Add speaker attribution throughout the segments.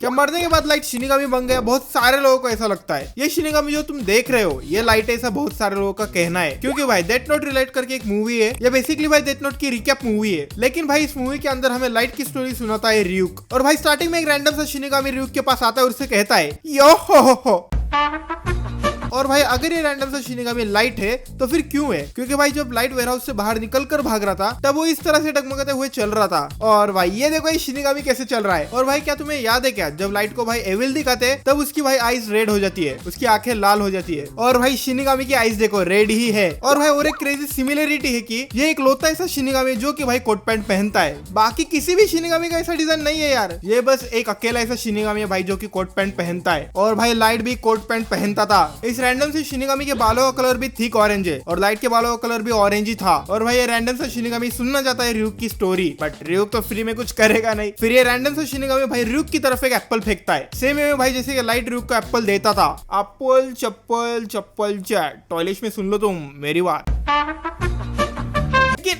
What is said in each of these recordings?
Speaker 1: क्या मरने के बाद लाइट शिनिगामी बन गया? बहुत सारे लोगों को ऐसा लगता है। ये शिनिगामी जो तुम देख रहे हो ये लाइट ऐसा बहुत सारे लोगों का कहना है, क्योंकि भाई डेथ नोट रिलेट करके एक मूवी है। ये बेसिकली भाई डेथ नोट की रिकैप मूवी है, लेकिन भाई इस मूवी के अंदर हमें लाइट की स्टोरी सुनाता है रियूक। और भाई स्टार्टिंग में एक रैंडम सा शिनिगामी रियूक के पास आता है और उससे कहता है यो हो। और भाई अगर ये रैंडम सा शिनिगामी लाइट है तो फिर क्यों है? क्योंकि भाई जब लाइट वेयरहाउस से बाहर निकल कर भाग रहा था तब वो इस तरह से डगमगाते हुए चल रहा था। और भाई ये देखो ये शिनिगामी कैसे चल रहा है। और भाई क्या तुम्हें याद है क्या, जब लाइट को भाई एविल दिखाते तब उसकी भाई आईज रेड हो जाती है, उसकी आंखें लाल हो जाती है। और भाई शिनिगामी की आईज देखो रेड ही है। और भाई और एक क्रेजी सिमिलरिटी है कि ये एक लौता ऐसा शिनिगामी जो कि भाई कोट पैंट पहनता है। बाकी किसी भी शिनिगामी का ऐसा डिजाइन नहीं है यार, ये बस एक अकेला ऐसा शिनिगामी है भाई जो कि कोट पैंट पहनता है। और भाई लाइट भी कोट पैंट पहनता था। इस रैंडम से शिनिगामी के बालों का कलर भी थिक ऑरेंज है और लाइट के बालों का कलर भी ऑरेंज ही था। और भाई ये रैंडम सा शिनिगामी सुनना चाहता है रियूक की स्टोरी, बट रियूक तो फ्री में कुछ करेगा नहीं। फिर ये रैंडम सा शिनिगामी भाई रियूक की तरफ एक एप्पल फेंकता है, सेम वे में भाई जैसे कि लाइट रियूक को एप्पल देता था। एप्पल चप्पल चप्पल चैट, टॉयलेट में सुन लो तुम मेरी बात।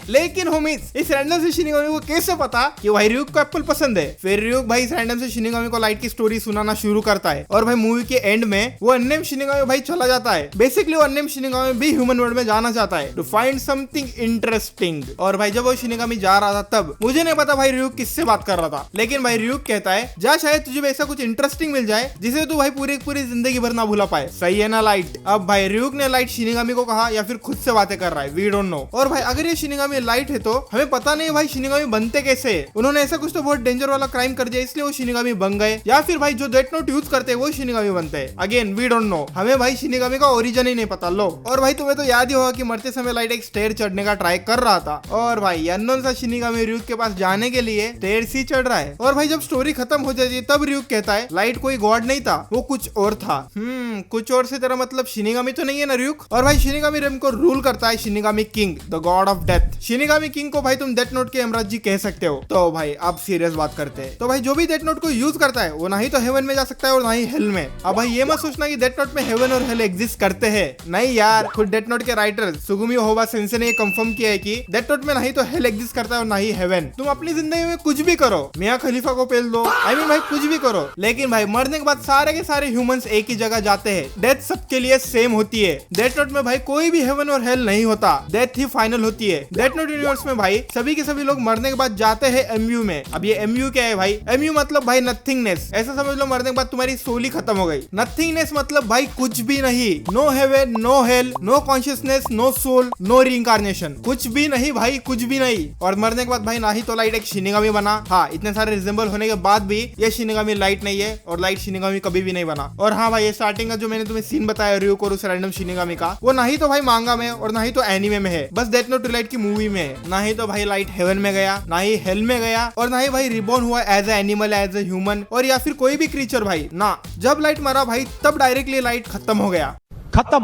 Speaker 1: लेकिन होमीज इस रैंडम से शिनिगामी को कैसे पता कि भाई रियूक को एप्पल पसंद है? फिर रियूक भाई इस रैंडम से शिनिगामी को लाइट की स्टोरी सुनाना शुरू करता है। और भाई मूवी के एंड में वो अननेम शिनिगामी भाई चला जाता है। बेसिकली वो अननेम शिनिगामी भी ह्यूमन वर्ल्ड में जाना चाहता है टू फाइंड समथिंग इंटरेस्टिंग। और भाई जब वो शिनिगामी जा रहा था तब मुझे नहीं पता भाई रियूक किससे बात कर रहा था, लेकिन भाई रियूक कहता है जा शायद तुझे ऐसा कुछ इंटरेस्टिंग मिल जाए जिसे तू भाई पूरी पूरी जिंदगी भर ना भूला पाए। सही है ना लाइट? अब भाई रियूक ने लाइट शिनिगामी को कहा या फिर खुद से बातें कर रहा है, वी डोंट नो। और भाई अगर ये शिनिगामी लाइट है तो हमें पता नहीं भाई शिनिगामी बनते कैसे। उन्होंने ऐसा कुछ तो बहुत डेंजर वाला क्राइम कर दिया इसलिए वो शिनिगामी बन गए, या फिर भाई जो डेथ नोट यूज करते हैं वो शिनिगामी बनते हैं। अगेन वी डोंट नो, हमें भाई शिनिगामी का ओरिजिन ही नहीं पता। लो और भाई तुम्हें तो याद ही होगा कि मरते समय लाइट एक स्टेयर चढ़ने का ट्राई कर रहा था और भाई अननोन सा शिनिगामी रियूक के पास जाने के लिए स्टेयर ही चढ़ रहा है। और भाई जब स्टोरी खत्म हो जाती है तब रियूक कहता है लाइट कोई गॉड नहीं था, वो कुछ और था। कुछ और से तेरा मतलब शिनिगामी तो नहीं है ना रियूक? और भाई शिनिगामी रेम को रूल करता है shinigami king, the God of death. Shinigami king को भाई तुम डेथ नोट के यमराज जी कह सकते हो। तो भाई अब सीरियस बात करते हैं। तो भाई जो भी डेथ नोट को यूज करता है वो ना ही तो हेवन में जा सकता है और ना ही हेल में। अब भाई ये मत सोचना कि डेथ नोट में हेवन और हेल एग्जिस्ट करते हैं, नहीं यार। खुद डेथ नोट के राइटर सुगुमियो होबा सेंसे ने ये कंफर्म किया है कि डेथ नोट में ना ही तो हेल एग्जिस्ट करता है और ना ही हेवन। तुम अपनी जिंदगी में कुछ भी करो, मियां खलीफा को पेल दो, आई मीन भाई कुछ भी करो, लेकिन भाई मरने के बाद सारे के सारे ह्यूमंस एक ही जगह जाते हैं। डेथ सबके लिए सेम होती है। डेथ नोट में भाई कोई भी हेवन और हेल नहीं होता, डेथ ही फाइनल होती है। डेथ नोट यूनिवर्स में भाई सभी के सभी लोग मरने के बाद जाते हैं एमयू में। अब ये एमयू क्या है भाई? एमयू मतलब भाई नथिंगनेस। ऐसा समझ लो मरने के बाद तुम्हारी सोल ही खत्म हो गई। नथिंगनेस मतलब भाई कुछ भी नहीं, no heaven, no hell, no consciousness, no soul, no reincarnation, कुछ भी नहीं भाई, कुछ भी नहीं। और मरने के बाद भाई ना ही तो लाइट एक शिनिगामी बना, हाँ इतने सारे रिजेंबल होने के बाद भी ये शिनिगामी लाइट नहीं है और लाइट शिनिगामी कभी भी नहीं बना। और हाँ भाई ये स्टार्टिंग का जो मैंने तुम्हें सीन बताया रियूक और उस रैंडम शिनिगामी का, वो ना ही तो भाई मांगा में और ना ही तो एनीमे में है, बस डेथ नोट रिलेट की मूवी में है। ना ही तो भाई लाइट हेवन में गया, ना ही हेल में गया, और ना ही भाई रिबॉर्न हुआ as a animal, as a human और या फिर कोई भी क्रीचर भाई ना। जब लाइट मरा भाई तब डायरेक्टली लाइट खत्म हो गया,
Speaker 2: खत्म,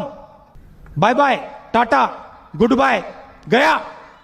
Speaker 2: बाय बाय, टाटा, गुड बाय, गया।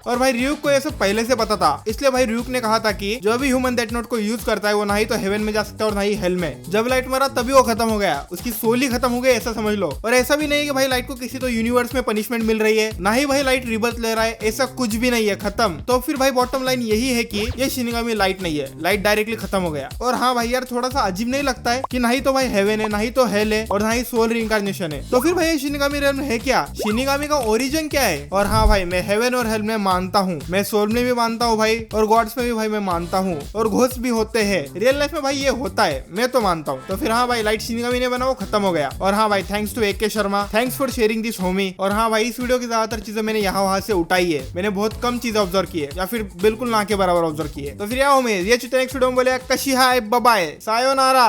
Speaker 1: और भाई रियूक को ये सब पहले से पता था, इसलिए भाई रियूक ने कहा था कि जो भी ह्यूमन डेथ नोट को यूज करता है वो ना ही तो हेवन में जा सकता है और ना ही हेल में। जब लाइट मरा तभी वो खत्म हो गया, उसकी सोल ही खत्म हो गई ऐसा समझ लो। और ऐसा भी नहीं कि भाई लाइट को किसी तो यूनिवर्स में पनिशमेंट मिल रही है, ना ही भाई लाइट रिबर्थ ले रहा है, ऐसा कुछ भी नहीं है, खत्म। तो फिर भाई बॉटम लाइन यही है कि ये शिनिगामी लाइट नहीं है, लाइट डायरेक्टली खत्म हो गया। और हाँ भाई यार थोड़ा सा अजीब नहीं लगता है कि ना ही तो भाई हेवन है, ना ही तो हेल है और ना ही सोल रीइंकार्नेशन है? तो फिर भाई शिनिगामी रेल्म है क्या? शिनिगामी का ओरिजिन क्या है? और हाँ भाई मैं हेवन और हेल में मानता हूँ, मैं सोल में भी मानता हूँ भाई, और गॉड्स में भी भाई मैं मानता हूँ, और घोस्ट भी होते हैं रियल लाइफ में भाई, ये होता है, मैं तो मानता हूँ। तो फिर हाँ भाई लाइट शिनिगामी ने बना, वो खत्म हो गया। और हाँ भाई thanks to AK Sharma, thanks for sharing this homie. और हाँ भाई इस वीडियो की ज्यादातर चीजें मैंने यहाँ वहाँ से उठाई है, मैंने बहुत कम चीजें ऑब्जर्व की है या फिर बिल्कुल ना के बराबर ऑब्जर्व की है। तो फिर यहाँ होमी ये नेक्स्ट वीडियो में बोले कशी हाय, बाय, सायोनारा।